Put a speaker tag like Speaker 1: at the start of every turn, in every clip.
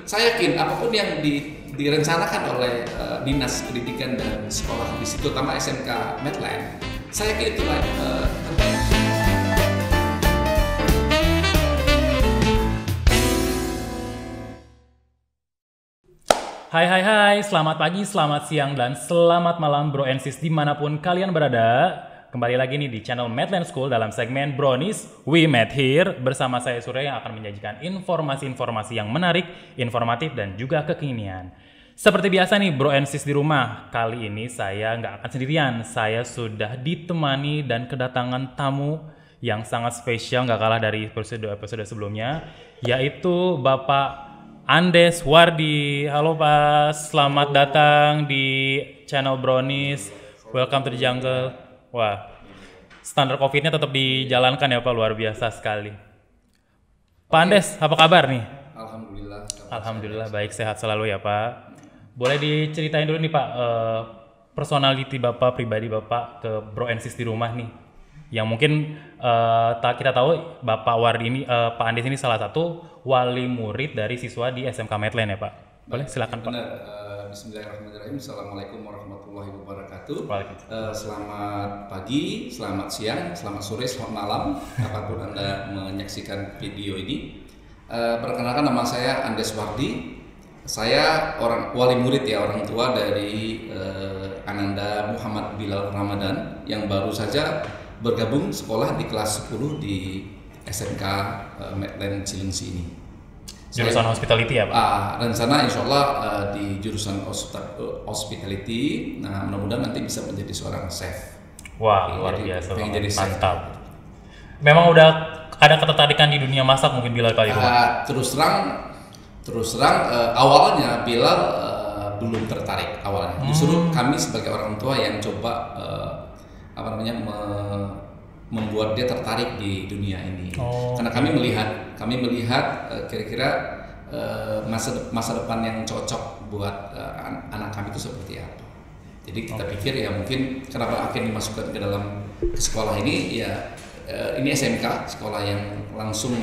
Speaker 1: saya yakin apapun yang direncanakan oleh Dinas Pendidikan dan Sekolah di situ, terutama SMK Medland, saya yakin itulah terbaik.
Speaker 2: Hai, selamat pagi, selamat siang, dan selamat malam Bro and Sis dimanapun kalian berada. Kembali lagi nih di channel Medland School dalam segmen Brownies We Met Here. Bersama saya Surya yang akan menyajikan informasi-informasi yang menarik, informatif, dan juga kekinian. Seperti biasa nih Bro and Sis di rumah, kali ini saya nggak akan sendirian. Saya sudah ditemani dan kedatangan tamu yang sangat spesial, nggak kalah dari episode sebelumnya, yaitu Bapak Andes Wardi. Halo Pak, selamat datang di channel Brownies. Welcome to the jungle. Wah, standar COVID-nya tetap dijalankan ya Pak, luar biasa sekali. Pak Andes, apa kabar nih? Alhamdulillah, baik, sehat selalu ya Pak. Boleh diceritain dulu nih Pak, personality Bapak, pribadi Bapak ke Bro and Sis di rumah nih. Yang mungkin kita tahu Bapak Wardi ini, Pak Andes ini salah satu wali murid dari siswa di SMK Medland ya Pak. Boleh silakan Pak.
Speaker 1: Benar. Bismillahirrahmanirrahim. Assalamualaikum warahmatullahi wabarakatuh. Selamat pagi, selamat siang, selamat sore, selamat malam, apapun Anda menyaksikan video ini. Perkenalkan, nama saya Andes Wardi. Saya wali murid ya, orang tua dari Ananda Muhammad Bilal Ramadan yang baru saja bergabung sekolah di kelas 10 di SMK Medland Cilengsi ini.
Speaker 2: Jurusan hospitality ya Pak?
Speaker 1: Rencana insya Allah di jurusan hospitality. Nah, mudah-mudahan nanti bisa menjadi seorang chef.
Speaker 2: Wah, luar biasa,
Speaker 1: jadi
Speaker 2: mantap. Memang udah ada ketertarikan di dunia masak mungkin Bilal kali itu?
Speaker 1: Terus terang awalnya Bilal belum tertarik awalnya. Justru kami sebagai orang tua yang coba membuat dia tertarik di dunia ini. Karena kami melihat kira-kira masa depan yang cocok buat anak kami itu seperti apa. Jadi kita pikir ya mungkin kenapa akhirnya dimasukkan ke dalam sekolah ini ya, ini SMK, sekolah yang langsung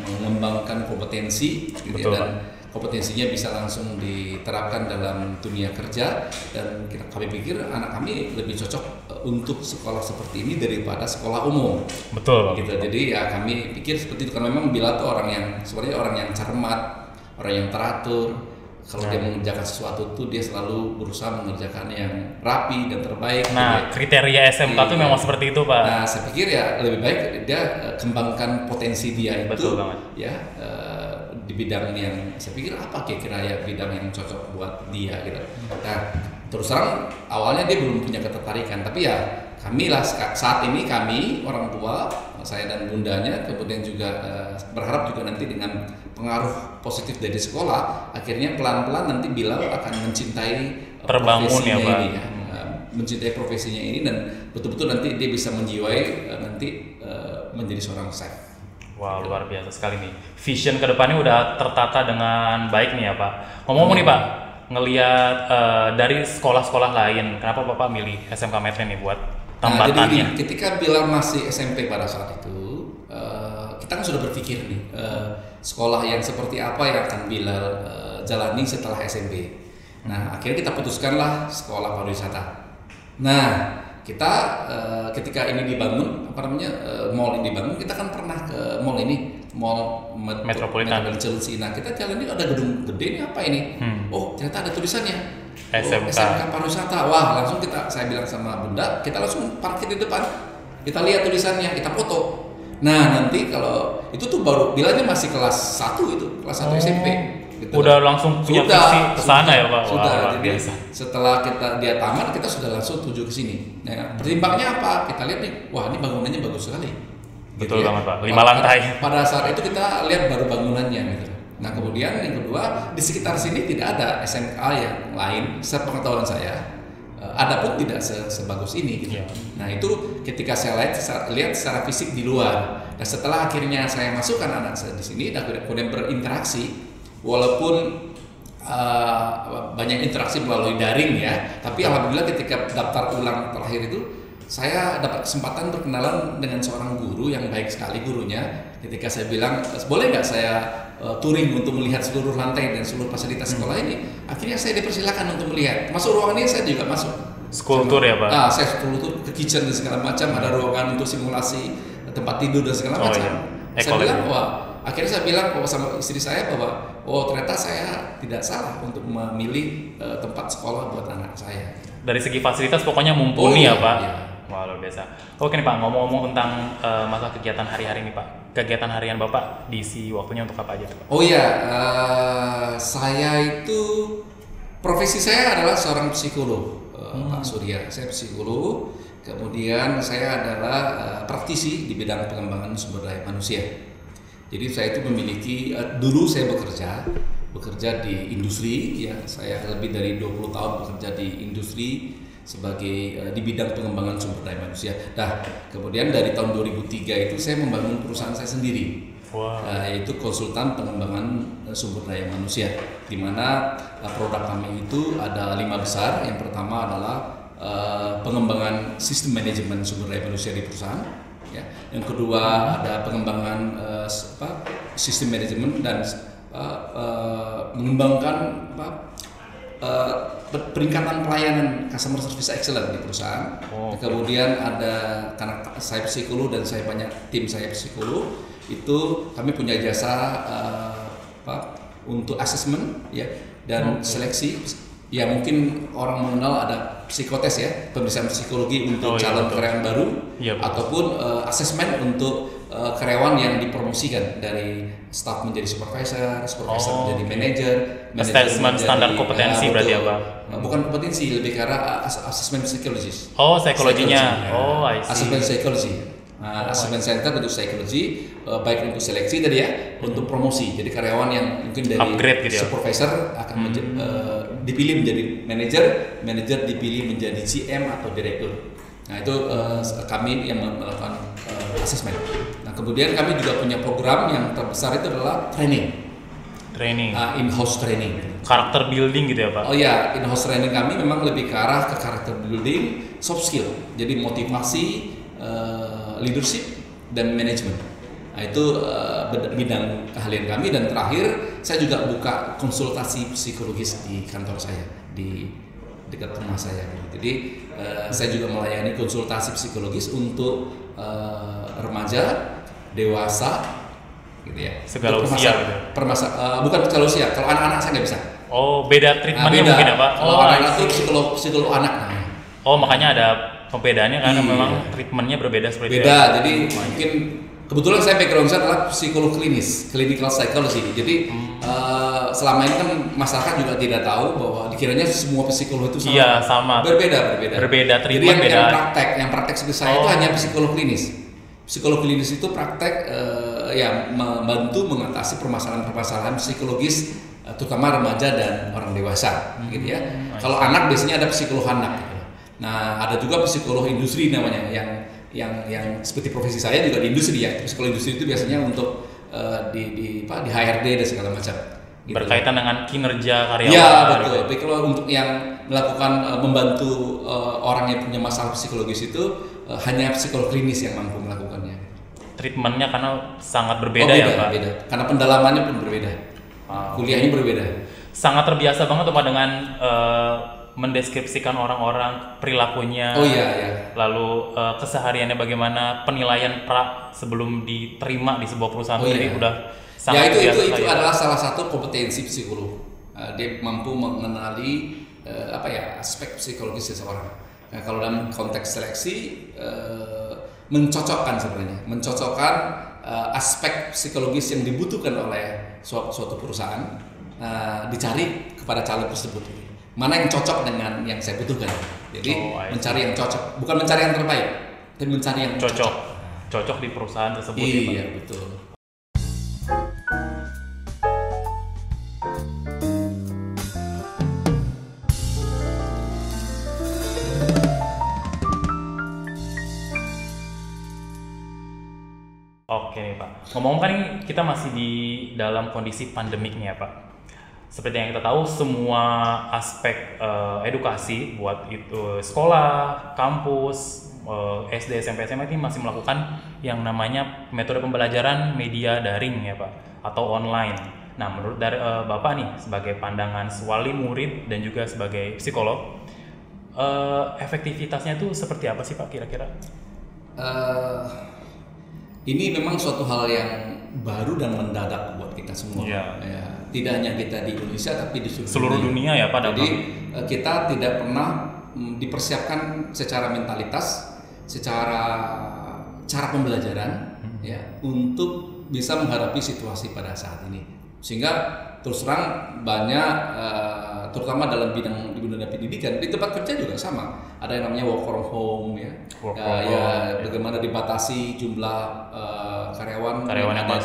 Speaker 1: mengembangkan kompetensi gitu ya, dan kompetensinya bisa langsung diterapkan dalam dunia kerja, dan kami pikir anak kami lebih cocok untuk sekolah seperti ini daripada sekolah umum.
Speaker 2: Betul.
Speaker 1: Gitu. Jadi ya kami pikir seperti itu, karena memang Bila tuh sebenarnya orang yang cermat, orang yang teratur. Kalau dia mengerjakan sesuatu tuh dia selalu berusaha mengerjakan yang rapi dan terbaik.
Speaker 2: Nah, kriteria SMK tuh memang seperti itu Pak.
Speaker 1: Nah, saya pikir ya lebih baik dia kembangkan potensi dia itu.
Speaker 2: Betul banget.
Speaker 1: Ya, di bidang yang saya pikir apa kira-kira ya bidang yang cocok buat dia gitu. Nah, terus terang awalnya dia belum punya ketertarikan, tapi ya kami lah saat ini, kami orang tua, saya dan bundanya, kemudian juga berharap juga nanti dengan pengaruh positif dari sekolah, akhirnya pelan-pelan nanti Bilal akan mencintai profesinya
Speaker 2: ya, Pak.
Speaker 1: ini ya, mencintai profesinya ini, dan betul-betul nanti dia bisa menjiwai nanti menjadi seorang chef.
Speaker 2: Wah, luar biasa sekali nih. Vision kedepannya udah tertata dengan baik nih ya Pak. Ngomong nih Pak, ngelihat dari sekolah-sekolah lain, kenapa Bapak milih SMK Medland nih buat tembatannya?
Speaker 1: Jadi ketika Bilal masih SMP pada saat itu, kita kan sudah berpikir nih, sekolah yang seperti apa yang akan Bilal jalani setelah SMP. Nah, akhirnya kita putuskanlah sekolah pariwisata. Nah, kita ketika ini dibangun, mall ini dibangun, kita kan pernah ke mall ini, mall Metropolitan Chelsea. Nah, kita jalan ini ada gedung gede, ini apa ini? Oh, ternyata ada tulisannya SMK pariwisata. Wah, langsung saya bilang sama Bunda, kita langsung parkir di depan, kita lihat tulisannya, kita foto. Nah, nanti kalau itu tuh baru bilangnya masih kelas 1 itu, kelas 1 SMP. Gitu.
Speaker 2: Udah langsung punya visi ke sana ya Pak?
Speaker 1: Sudah. Jadi setelah dia tamat, kita sudah langsung tuju ke sini. Nah, pertimbangnya apa? Kita lihat nih, wah ini bangunannya bagus sekali.
Speaker 2: Betul
Speaker 1: gitu
Speaker 2: banget Pak, 5 lantai.
Speaker 1: Pada saat itu kita lihat baru bangunannya gitu. Nah, kemudian yang kedua, di sekitar sini tidak ada SMK yang lain, sepengetahuan saya. Adapun tidak sebagus ini gitu. Nah, itu ketika saya lihat secara fisik di luar. Dan setelah akhirnya saya masukkan anak saya di sini dan kemudian berinteraksi, walaupun banyak interaksi melalui daring ya, tapi alhamdulillah ketika daftar ulang terakhir itu saya dapat kesempatan berkenalan dengan seorang guru yang baik sekali gurunya. Ketika saya bilang, boleh nggak saya touring untuk melihat seluruh lantai dan seluruh fasilitas sekolah ini, akhirnya saya dipersilakan untuk melihat. Masuk ruangan ini saya juga masuk.
Speaker 2: School tour ya Pak?
Speaker 1: Saya school tour ke kitchen dan segala macam, ada ruangan untuk simulasi tempat tidur dan segala macam.
Speaker 2: Iya.
Speaker 1: Saya bilang, akhirnya saya bilang sama istri saya bahwa ternyata saya tidak salah untuk memilih tempat sekolah buat anak saya.
Speaker 2: Dari segi fasilitas pokoknya mumpuni ya Pak?
Speaker 1: Iya.
Speaker 2: Wah, luar biasa. Oke nih Pak, ngomong-ngomong tentang masa kegiatan hari-hari nih Pak. Kegiatan harian Bapak diisi waktunya untuk apa aja Pak?
Speaker 1: Oh iya, saya itu profesi saya adalah seorang psikolog, Pak Surya. Saya psikolog, kemudian saya adalah praktisi di bidang pengembangan sumber daya manusia. Jadi saya itu memiliki, dulu saya bekerja di industri, ya saya lebih dari 20 tahun bekerja di industri sebagai di bidang pengembangan sumber daya manusia. Nah, kemudian dari tahun 2003 itu saya membangun perusahaan saya sendiri, yaitu konsultan pengembangan sumber daya manusia, di mana produk kami itu ada 5 besar. Yang pertama adalah pengembangan sistem manajemen sumber daya manusia di perusahaan. Ya. Yang kedua ada pengembangan sistem manajemen dan mengembangkan peningkatan pelayanan customer service excellent di perusahaan. Kemudian ada, karena saya psikolog dan saya banyak tim saya psikolog, itu kami punya jasa untuk assessment ya dan seleksi. Ya mungkin orang mengenal ada psikotes ya, pemeriksaan psikologi untuk calon karyawan baru, ataupun asesmen untuk karyawan yang dipromosikan dari staff menjadi supervisor menjadi manager,
Speaker 2: assessment standar kompetensi berarti apa?
Speaker 1: Bukan kompetensi, lebih ke arah asesmen psikologis.
Speaker 2: Psikologinya. I see.
Speaker 1: Asesmen psikologi. Assessment center untuk psikologi, baik untuk seleksi tadi ya, untuk promosi. Jadi karyawan yang mungkin dari
Speaker 2: upgrade gitu ya?
Speaker 1: Supervisor akan dipilih menjadi manager dipilih menjadi CM atau direktur. Nah itu kami yang melakukan assessment. Nah kemudian kami juga punya program yang terbesar itu adalah training, in-house training.
Speaker 2: Karakter building gitu ya Pak?
Speaker 1: Oh ya, in-house training kami memang lebih ke arah ke karakter building, soft skill. Jadi motivasi, leadership dan manajemen. Nah itu bidang keahlian kami. Dan terakhir saya juga buka konsultasi psikologis di kantor saya di dekat rumah saya. Jadi saya juga melayani konsultasi psikologis untuk remaja, dewasa, gitu ya.
Speaker 2: Segala usia gitu.
Speaker 1: Bukan segala usia. Kalau anak-anak saya nggak bisa.
Speaker 2: Beda treatmentnya mungkin ya Pak?
Speaker 1: Kalau anak-anak itu psikolog anak.
Speaker 2: Makanya ada pembedaannya karena memang treatmentnya berbeda seperti itu.
Speaker 1: Beda, jadi mungkin kebetulan saya background saya adalah psikolog klinis, clinical psychology. Jadi selama ini kan masyarakat juga tidak tahu bahwa dikiranya semua psikolog itu sama.
Speaker 2: Iya, sama.
Speaker 1: Berbeda.
Speaker 2: Treatment
Speaker 1: jadi
Speaker 2: beda.
Speaker 1: yang praktek seperti saya itu hanya psikolog klinis. Psikolog klinis itu praktek yang membantu mengatasi permasalahan-permasalahan psikologis terutama remaja dan orang dewasa, gitu ya. Kalau anak biasanya ada psikolog anak. Gitu. Nah, ada juga psikolog industri namanya yang seperti profesi saya juga di industri ya. Psikolog industri itu biasanya untuk di HRD dan segala macam. Gitu.
Speaker 2: Berkaitan dengan kinerja karyawan.
Speaker 1: Iya, betul. Tapi kalau untuk yang melakukan membantu orang yang punya masalah psikologis itu hanya psikolog klinis yang mampu melakukannya.
Speaker 2: Treatmentnya karena sangat berbeda ya Pak?
Speaker 1: Beda. Karena pendalamannya pun berbeda. Kuliahnya berbeda.
Speaker 2: Sangat terbiasa banget Pak dengan mendeskripsikan orang-orang, perilakunya, lalu kesehariannya bagaimana, penilaian sebelum diterima di sebuah perusahaan jadi udah sangat
Speaker 1: itu adalah salah satu kompetensi psikolog. Dia mampu mengenali aspek psikologis seseorang. Nah, kalau dalam konteks seleksi mencocokkan aspek psikologis yang dibutuhkan oleh suatu perusahaan dicari kepada calon tersebut. Mana yang cocok dengan yang saya butuhkan. Jadi mencari yang cocok, bukan mencari yang terbaik, tapi mencari yang
Speaker 2: cocok di perusahaan tersebut.
Speaker 1: Iya, betul.
Speaker 2: Oke nih Pak, ngomong-ngomong kan kita masih di dalam kondisi pandemik nih ya Pak. Seperti yang kita tahu, semua aspek edukasi buat itu sekolah, kampus, SD, SMP, SMA ini masih melakukan yang namanya metode pembelajaran media daring ya Pak, atau online. Nah, menurut dari Bapak nih sebagai pandangan wali murid dan juga sebagai psikolog, efektivitasnya itu seperti apa sih Pak kira-kira?
Speaker 1: Ini memang suatu hal yang baru dan mendadak buat kita semua.
Speaker 2: Ya.
Speaker 1: Ya, tidak hanya kita di Indonesia tapi di
Speaker 2: Seluruh dunia ya Pak.
Speaker 1: Jadi kita tidak pernah dipersiapkan secara mentalitas, secara cara pembelajaran ya untuk bisa menghadapi situasi pada saat ini. Sehingga terus terang banyak terutama dalam bidang di bidang pendidikan, di tempat kerja juga sama. Ada yang namanya work from home ya. Bagaimana dibatasi jumlah karyawan yang ada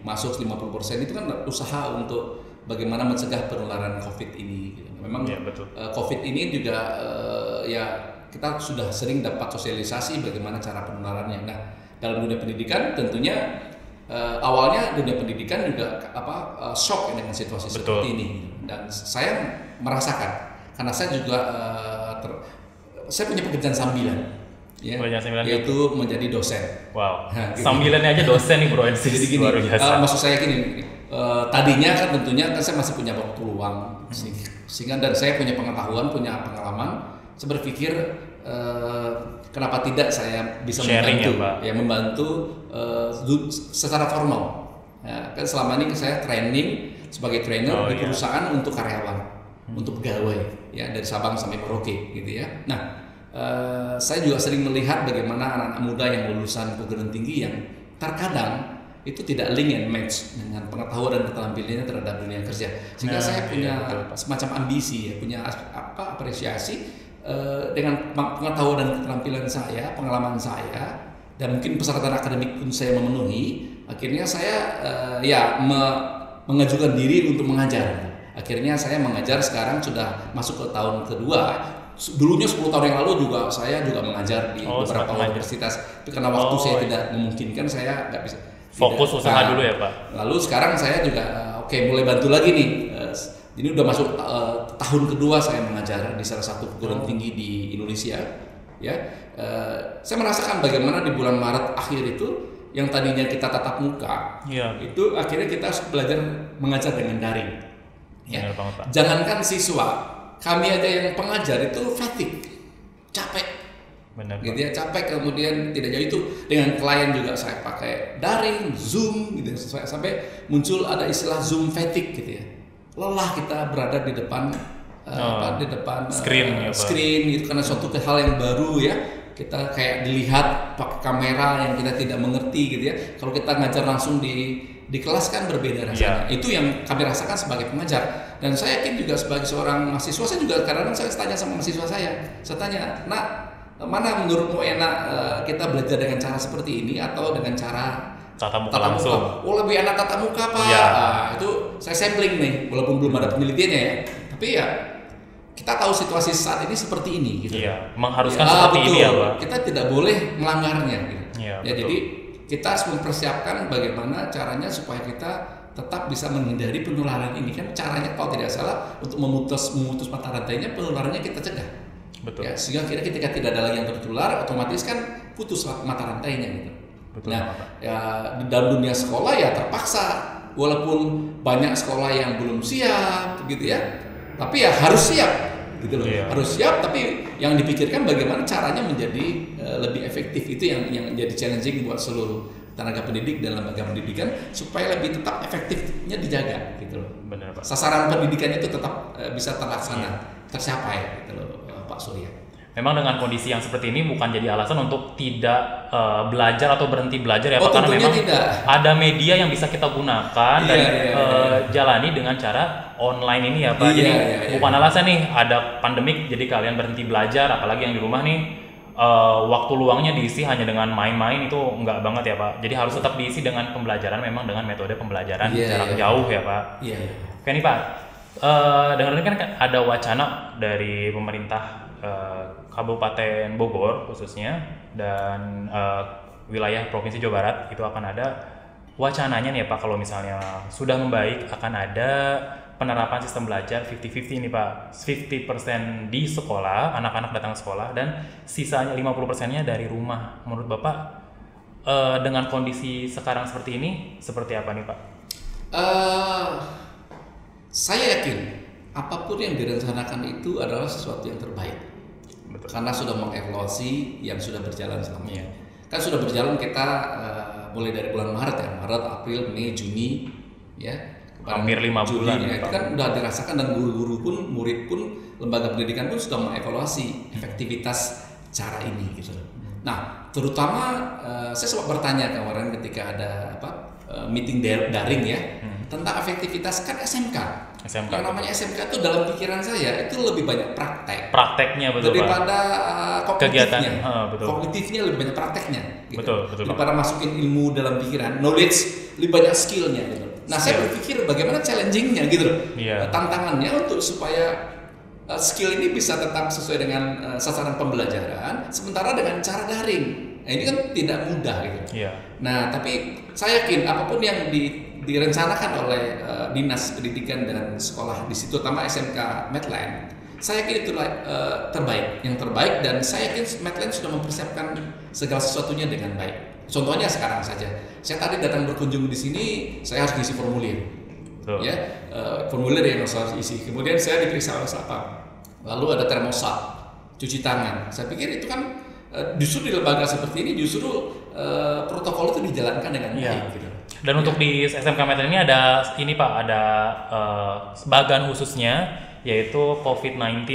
Speaker 1: masuk 50%, itu kan usaha untuk bagaimana mencegah penularan COVID ini. Memang ya, betul. COVID ini juga kita sudah sering dapat sosialisasi bagaimana cara penularannya. Nah, dalam dunia pendidikan tentunya awalnya dunia pendidikan juga shock dengan situasi seperti ini, dan saya merasakan karena saya juga saya punya pekerjaan sambilan, ya, yaitu menjadi dosen.
Speaker 2: Wow, nah, gitu. Sambilannya aja dosen nih Bro Ensis.
Speaker 1: Jadi gini, maksud saya gini, tadinya kan tentunya kan saya masih punya waktu luang, sehingga dan saya punya pengetahuan, punya pengalaman. Saya berpikir kenapa tidak saya bisa membantu secara formal. Ya, kan selama ini saya training sebagai trainer di perusahaan untuk karyawan, untuk pegawai ya dari Sabang sampai Merauke gitu ya. Nah, saya juga sering melihat bagaimana anak-anak muda yang lulusan perguruan tinggi yang terkadang itu tidak link and match dengan pengetahuan dan keterampilannya terhadap dunia kerja. Sehingga saya punya semacam ambisi ya, punya apresiasi dengan pengetahuan dan keterampilan saya, pengalaman saya, dan mungkin persyaratan akademik pun saya memenuhi. Akhirnya saya mengajukan diri untuk mengajar. Akhirnya saya mengajar, sekarang sudah masuk ke tahun kedua. Dulunya 10 tahun yang lalu juga saya mengajar di beberapa universitas. Tapi karena waktu saya tidak memungkinkan, saya nggak bisa.
Speaker 2: Fokus usaha dulu ya Pak.
Speaker 1: Lalu sekarang saya juga mulai bantu lagi nih. Ini udah masuk tahun kedua saya mengajar di salah satu perguruan tinggi di Indonesia. Ya, saya merasakan bagaimana di bulan Maret akhir itu yang tadinya kita tatap muka, itu akhirnya kita belajar mengajar dengan daring. Ya. Jangankan siswa, kami aja yang pengajar itu fatigue, capek. Benar, gitu ya, capek, kemudian tidak jauh itu dengan klien juga saya pakai daring, Zoom gitu, sampai muncul ada istilah Zoom fatigue gitu ya. Lelah kita berada di depan screen gitu, karena suatu hal yang baru ya. Kita kayak dilihat pakai kamera yang kita tidak mengerti gitu ya. Kalau kita ngajar langsung di kelas kan berbeda rasanya. Itu yang kami rasakan sebagai pengajar. Dan saya yakin juga sebagai seorang mahasiswa, saya juga kadang-kadang saya tanya sama mahasiswa saya tanya, "Nak, mana menurutmu enak kita belajar dengan cara seperti ini atau dengan cara
Speaker 2: tatap muka langsung?"
Speaker 1: Oh, lebih enak tatap muka Pak. Itu saya sampling nih, walaupun belum ada penelitiannya ya. Tapi ya kita tahu situasi saat ini seperti ini gitu.
Speaker 2: Iya, mengharuskan seperti ini ya Pak.
Speaker 1: Kita tidak boleh melanggarnya gitu.
Speaker 2: Ya,
Speaker 1: jadi kita harus mempersiapkan bagaimana caranya supaya kita tetap bisa menghindari penularan ini. Kan caranya kalau tidak salah untuk memutus mata rantainya, penularannya kita cegah.
Speaker 2: Betul.
Speaker 1: Ya, sehingga ketika tidak ada lagi yang tertular, otomatis kan putus mata rantainya gitu.
Speaker 2: Betul.
Speaker 1: Nah, ya di dalam dunia sekolah ya terpaksa, walaupun banyak sekolah yang belum siap gitu ya. Tapi ya harus siap gitu loh. Harus siap, tapi yang dipikirkan bagaimana caranya menjadi lebih efektif. Itu yang jadi challenging buat seluruh tenaga pendidik dan lembaga pendidikan supaya lebih tetap efektifnya dijaga gitu loh.
Speaker 2: Benar Pak.
Speaker 1: Sasaran pendidikan itu tetap bisa terlaksana, tercapai gitu loh Pak Surya.
Speaker 2: Memang dengan kondisi yang seperti ini bukan jadi alasan untuk tidak belajar atau berhenti belajar ya Pak, karena memang ada media yang bisa kita gunakan dan jalani dengan cara online ini ya Pak. Jadi bukan alasan nih ada pandemik jadi kalian berhenti belajar, apalagi yang di rumah nih waktu luangnya diisi hanya dengan main-main, itu enggak banget ya Pak. Jadi harus tetap diisi dengan pembelajaran, memang dengan metode pembelajaran jarak jauh ya Pak. Oke nih Pak, dengar-dengar kan ada wacana dari pemerintah Kabupaten Bogor khususnya dan wilayah Provinsi Jawa Barat, itu akan ada wacananya nih ya Pak, kalau misalnya sudah membaik akan ada penerapan sistem belajar 50-50 ini Pak. 50% di sekolah, anak-anak datang ke sekolah, dan sisanya 50%-nya dari rumah. Menurut Bapak, dengan kondisi sekarang seperti ini, seperti apa nih Pak?
Speaker 1: Saya yakin apapun yang direncanakan itu adalah sesuatu yang terbaik.
Speaker 2: Betul.
Speaker 1: Karena sudah mengevaluasi yang sudah berjalan selama ini. Kan sudah berjalan kita mulai dari bulan Maret ya, Maret, April, Mei, Juni, ya.
Speaker 2: Hampir 5 bulan
Speaker 1: ya, itu kan udah dirasakan, dan guru-guru pun, murid pun, lembaga pendidikan pun sudah mengevaluasi efektivitas cara ini gitu. Nah, terutama saya sempat bertanya kemarin ketika ada meeting daring ya, tentang efektivitas kan SMK. Yang namanya SMK itu dalam pikiran saya itu lebih banyak
Speaker 2: prakteknya, betul
Speaker 1: daripada kognitifnya.
Speaker 2: Betul.
Speaker 1: Kognitifnya lebih banyak prakteknya gitu.
Speaker 2: Betul
Speaker 1: Daripada masukin ilmu dalam pikiran, knowledge, lebih banyak skillnya gitu. Nah, saya berpikir bagaimana challengingnya gitu loh. Tantangannya untuk supaya skill ini bisa tetap sesuai dengan sasaran pembelajaran, sementara dengan cara daring. Nah, ini kan tidak mudah gitu. Nah, tapi saya yakin apapun yang direncanakan oleh Dinas Pendidikan dan Sekolah di situ, terutama SMK Medland, saya yakin itu yang terbaik, dan saya yakin Medland sudah mempersiapkan segala sesuatunya dengan baik. Contohnya sekarang saja, saya tadi datang berkunjung di sini, saya harus ngisi formulir, formulir yang harus isi. Kemudian saya diperiksa oleh satpam, lalu ada termostat, cuci tangan. Saya pikir itu kan justru di lembaga seperti ini justru protokol itu dijalankan dengan baik. Gitu.
Speaker 2: Dan untuk di SMK Medland ini ada bagan khususnya, yaitu COVID-19.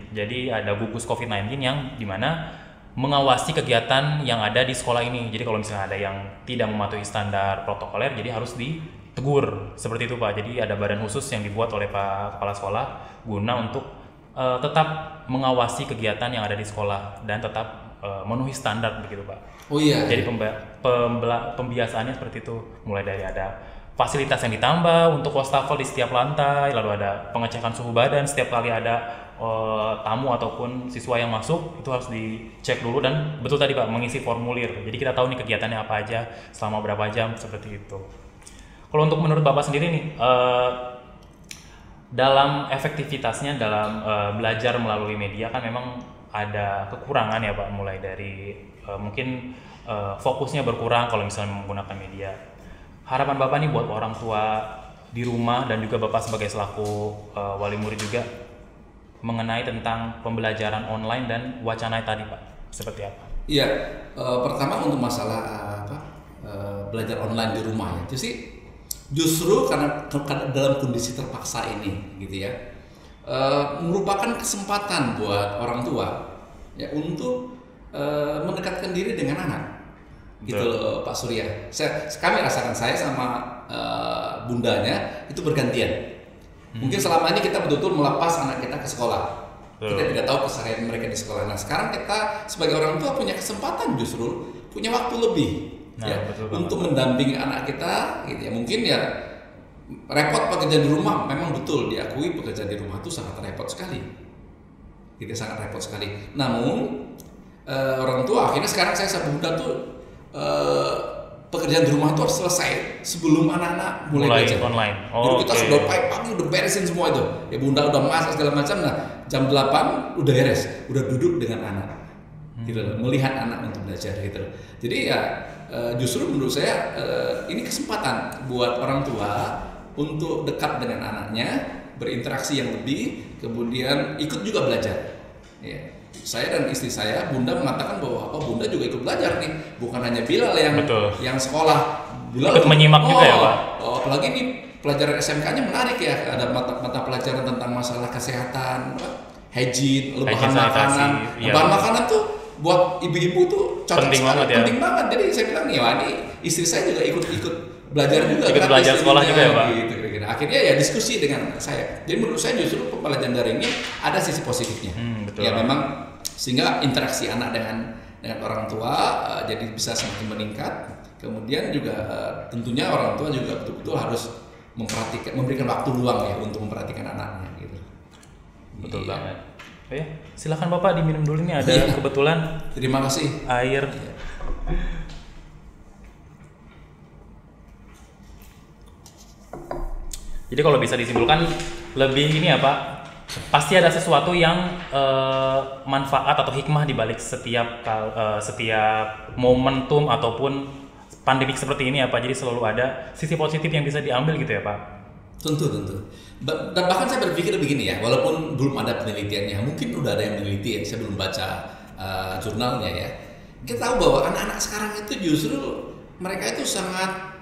Speaker 2: Jadi ada gugus COVID-19 yang dimana mengawasi kegiatan yang ada di sekolah ini. Jadi kalau misalnya ada yang tidak mematuhi standar protokoler, jadi harus ditegur seperti itu Pak. Jadi ada badan khusus yang dibuat oleh Pak Kepala Sekolah guna untuk tetap mengawasi kegiatan yang ada di sekolah dan tetap memenuhi standar begitu Pak.
Speaker 1: Oh iya.
Speaker 2: Jadi pembiasaannya seperti itu, mulai dari ada fasilitas yang ditambah untuk wastafel di setiap lantai, lalu ada pengecekan suhu badan setiap kali ada tamu ataupun siswa yang masuk, itu harus dicek dulu, dan betul tadi Pak, mengisi formulir. Jadi kita tahu nih kegiatannya apa aja, selama berapa jam, seperti itu. Kalau untuk menurut Bapak sendiri nih, dalam efektivitasnya dalam belajar melalui media kan memang ada kekurangan ya Pak, mulai dari mungkin fokusnya berkurang kalau misalnya menggunakan media. Harapan Bapak nih buat orang tua di rumah dan juga Bapak sebagai selaku wali murid juga mengenai tentang pembelajaran online dan wacana tadi Pak, seperti apa?
Speaker 1: Iya, pertama untuk masalah belajar online di rumah ya, itu sih justru karena dalam kondisi terpaksa ini gitu ya, merupakan kesempatan buat orang tua ya untuk mendekatkan diri dengan anak. Gitu loh Pak Surya. Kami rasakan, saya sama bundanya itu bergantian. Mungkin selama ini kita betul-betul melepas anak kita ke sekolah. Kita tidak tahu keseharian mereka di sekolah. Nah, sekarang kita sebagai orang tua punya kesempatan, justru punya waktu lebih untuk mendampingi anak kita gitu ya. Mungkin ya repot pekerjaan di rumah, memang betul diakui pekerjaan di rumah itu sangat repot sekali. Gitu, sangat repot sekali. Namun orang tua akhirnya sekarang saya sama bunda tuh pekerjaan di rumah itu harus selesai sebelum anak-anak mulai belajar
Speaker 2: online.
Speaker 1: Jadi kita sudah pagi udah beresin semua itu. Ya bunda udah masak segala macam. Nah, jam 8 udah beres, udah duduk dengan anak. Gitu loh, melihat anak untuk belajar gitu loh. Jadi ya justru menurut saya ini kesempatan buat orang tua untuk dekat dengan anaknya, berinteraksi yang lebih, kemudian ikut juga belajar. Ya. Saya dan istri saya, bunda mengatakan bahwa bunda juga ikut belajar nih, bukan hanya Bilal yang sekolah. Bilal
Speaker 2: ikut menyimak juga ya Pak.
Speaker 1: Apalagi nih pelajaran SMK-nya menarik ya, ada mata pelajaran tentang masalah kesehatan, hygiene, bahan makanan. Bahan makanan tuh buat ibu-ibu tuh cocok sekali, penting banget. Jadi saya bilang nih, wah ini istri saya juga ikut belajar juga.
Speaker 2: Ikut belajar sekolah juga ya Pak.
Speaker 1: Gitu. Akhirnya ya diskusi dengan saya. Jadi menurut saya justru pembelajaran daring ini ada sisi positifnya. Ya memang sehingga interaksi anak dengan orang tua jadi bisa semakin meningkat. Kemudian juga tentunya orang tua juga betul-betul harus memberikan waktu luang ya untuk memperhatikan anaknya gitu.
Speaker 2: Betul banget. Ya, silakan Bapak diminum dulu nih, ada kebetulan.
Speaker 1: Terima kasih.
Speaker 2: Air. Jadi kalau bisa disimpulkan, lebih ini ya Pak, pasti ada sesuatu yang manfaat atau hikmah di balik setiap momentum ataupun pandemik seperti ini ya Pak. Jadi selalu ada sisi positif yang bisa diambil gitu ya Pak.
Speaker 1: Tentu. Dan bahkan saya berpikir begini ya, walaupun belum ada penelitiannya, mungkin udah ada yang meneliti ya, saya belum baca jurnalnya ya. Kita tahu bahwa anak-anak sekarang itu justru mereka itu sangat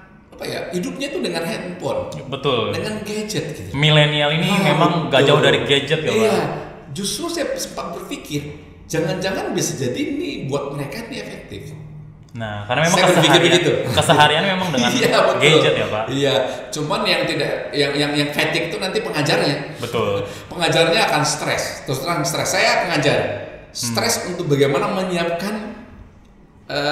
Speaker 1: hidupnya tuh dengan handphone,
Speaker 2: betul,
Speaker 1: dengan gadget gitu.
Speaker 2: Milenial ini memang gak jauh dari gadget ya Pak.
Speaker 1: Iya, justru saya sempat berpikir jangan-jangan bisa jadi ini buat mereka ini efektif.
Speaker 2: Nah, karena memang keseharian memang dengan gadget ya Pak.
Speaker 1: Iya, cuman yang fatigue itu nanti pengajarnya.
Speaker 2: Betul.
Speaker 1: Pengajarnya akan stres. Terus terang stres. Saya pengajar, stres untuk bagaimana menyiapkan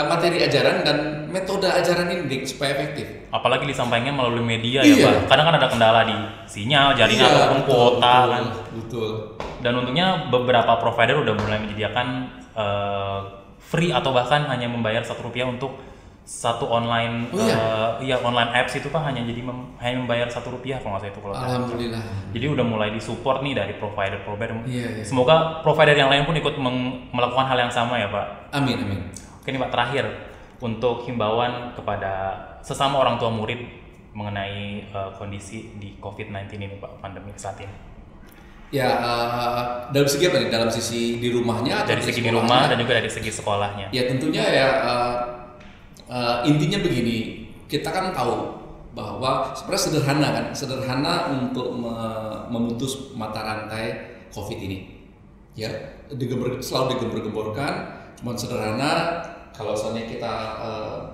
Speaker 1: materi ajaran dan metode ajaran ini supaya efektif.
Speaker 2: Apalagi disampaikan melalui media ya Pak. Kadang kan ada kendala di sinyal, jaringan ataupun kuota kan.
Speaker 1: Betul.
Speaker 2: Dan untungnya beberapa provider udah mulai menyediakan free atau bahkan hanya membayar Rp1 untuk satu online online apps itu Pak, hanya membayar Rp1 kalau nggak salah itu kalau.
Speaker 1: Alhamdulillah.
Speaker 2: Jadi udah mulai disupport nih dari provider.
Speaker 1: Iya.
Speaker 2: Semoga provider yang lain pun ikut melakukan hal yang sama ya Pak.
Speaker 1: Amin.
Speaker 2: Oke nih Pak, terakhir untuk himbauan kepada sesama orang tua murid mengenai kondisi di COVID-19 ini Pak, pandemi saat ini.
Speaker 1: Ya, dalam segi apa nih? Dalam sisi di rumahnya atau
Speaker 2: dari segi di rumah dan juga dari segi sekolahnya.
Speaker 1: Ya tentunya ya intinya begini, kita kan tahu bahwa sebenarnya sederhana untuk memutus mata rantai COVID ini. Ya, selalu digembar-gemborkan, cuman sederhana. Kalau misalnya kita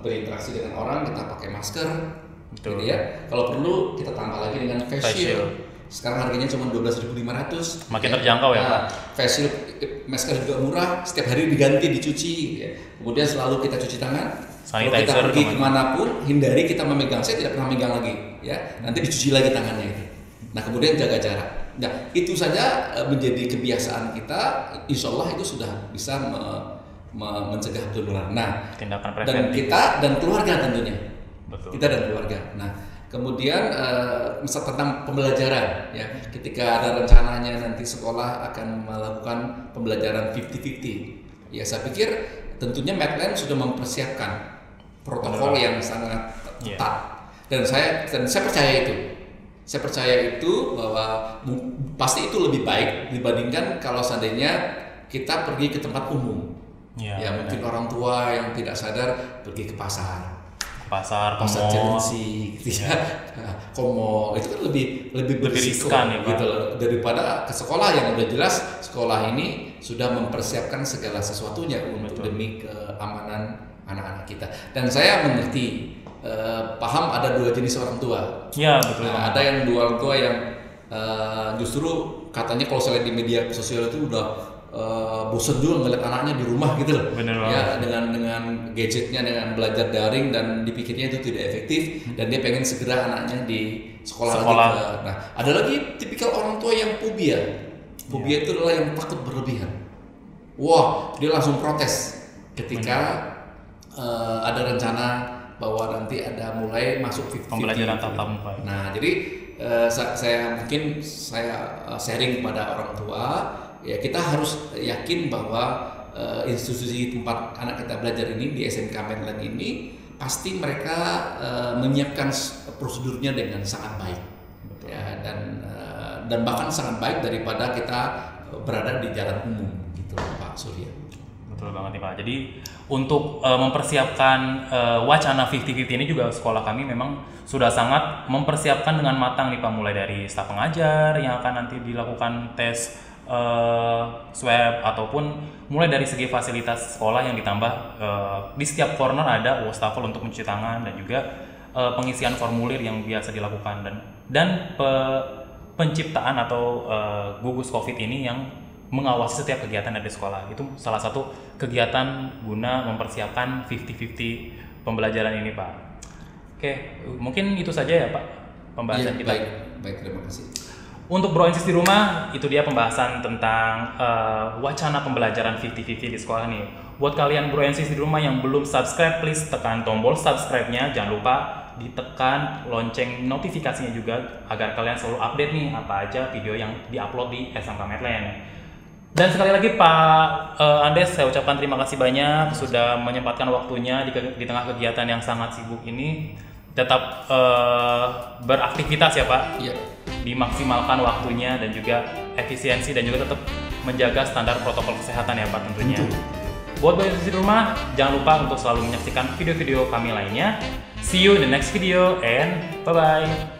Speaker 1: berinteraksi dengan orang, kita pakai masker, gitu ya. Kalau perlu kita tambah lagi dengan face shield. Sekarang harganya cuma 12.500.
Speaker 2: Makin terjangkau ya Pak.
Speaker 1: Face shield, masker juga murah, setiap hari diganti, dicuci, ya. Kemudian selalu kita cuci tangan. Kalau kita pergi kemanapun, hindari kita memegang. Saya tidak pernah megang lagi, ya. Nanti dicuci lagi tangannya itu. Nah kemudian jaga jarak. Nah itu saja menjadi kebiasaan kita. Insya Allah itu sudah bisa mencegah penularan. Nah,
Speaker 2: tindakan preventif.
Speaker 1: Dan kita dan keluarga tentunya.
Speaker 2: Betul.
Speaker 1: Kita dan keluarga. Nah. Kemudian misal tentang pembelajaran ya, ketika ada rencananya nanti sekolah akan melakukan pembelajaran 50-50. Ya saya pikir tentunya Medland sudah mempersiapkan protokol yang sangat ketat. Dan saya percaya itu. Saya percaya itu bahwa pasti itu lebih baik dibandingkan kalau seandainya kita pergi ke tempat umum. Ya mungkin orang tua yang tidak sadar pergi ke pasar Cilengsi, gitu ya. Komo itu kan lebih berisiko
Speaker 2: riskan ya,
Speaker 1: gitu loh, daripada ke sekolah yang udah jelas sekolah ini sudah mempersiapkan segala sesuatunya untuk demi keamanan anak-anak kita. Dan saya mengerti, paham ada dua jenis orang tua.
Speaker 2: Iya betul.
Speaker 1: Nah, ada yang dua orang tua yang justru katanya kalau saya lihat di media sosial itu udah bosan juga ngeliat anaknya di rumah gitu loh.
Speaker 2: Bener
Speaker 1: ya dengan gadgetnya, dengan belajar daring dan dipikirnya itu tidak efektif dan dia pengen segera anaknya di sekolah. Lagi. Nah ada lagi tipikal orang tua yang fobia itu adalah yang takut berlebihan. Wah dia langsung protes ketika ada rencana bahwa nanti ada mulai masuk
Speaker 2: pembelajaran tatap muka.
Speaker 1: Nah jadi saya sharing kepada orang tua. Ya kita harus yakin bahwa institusi tempat anak kita belajar ini di SMK Medland ini pasti mereka menyiapkan prosedurnya dengan sangat baik. Betul. Ya dan bahkan sangat baik daripada kita berada di jalan umum gitu Pak Surya.
Speaker 2: Betul banget nih Pak. Jadi untuk mempersiapkan wacana 50-50 ini juga sekolah kami memang sudah sangat mempersiapkan dengan matang nih Pak, mulai dari staf pengajar yang akan nanti dilakukan tes swab ataupun mulai dari segi fasilitas sekolah yang ditambah di setiap corner ada wastafel untuk mencuci tangan dan juga pengisian formulir yang biasa dilakukan dan penciptaan atau gugus COVID ini yang mengawasi setiap kegiatan dari sekolah. Itu salah satu kegiatan guna mempersiapkan 50-50 pembelajaran ini Pak. Oke, mungkin itu saja ya Pak pembahasan kita.
Speaker 1: Baik, terima kasih.
Speaker 2: Untuk Bro Ensis di rumah, itu dia pembahasan tentang wacana pembelajaran 50-50 di sekolah nih. Buat kalian Bro Ensis di rumah yang belum subscribe, please tekan tombol subscribe-nya. Jangan lupa ditekan lonceng notifikasinya juga agar kalian selalu update nih apa aja video yang diupload di SMK Medland. Dan sekali lagi Pak Andes, saya ucapkan terima kasih banyak sudah menyempatkan waktunya di tengah kegiatan yang sangat sibuk ini. Tetap beraktivitas ya Pak.
Speaker 1: Iya.
Speaker 2: Dimaksimalkan waktunya dan juga efisiensi dan juga tetap menjaga standar protokol kesehatan ya Pak tentunya. Buat BroNis di rumah, jangan lupa untuk selalu menyaksikan video-video kami lainnya. See you in the next video and bye-bye.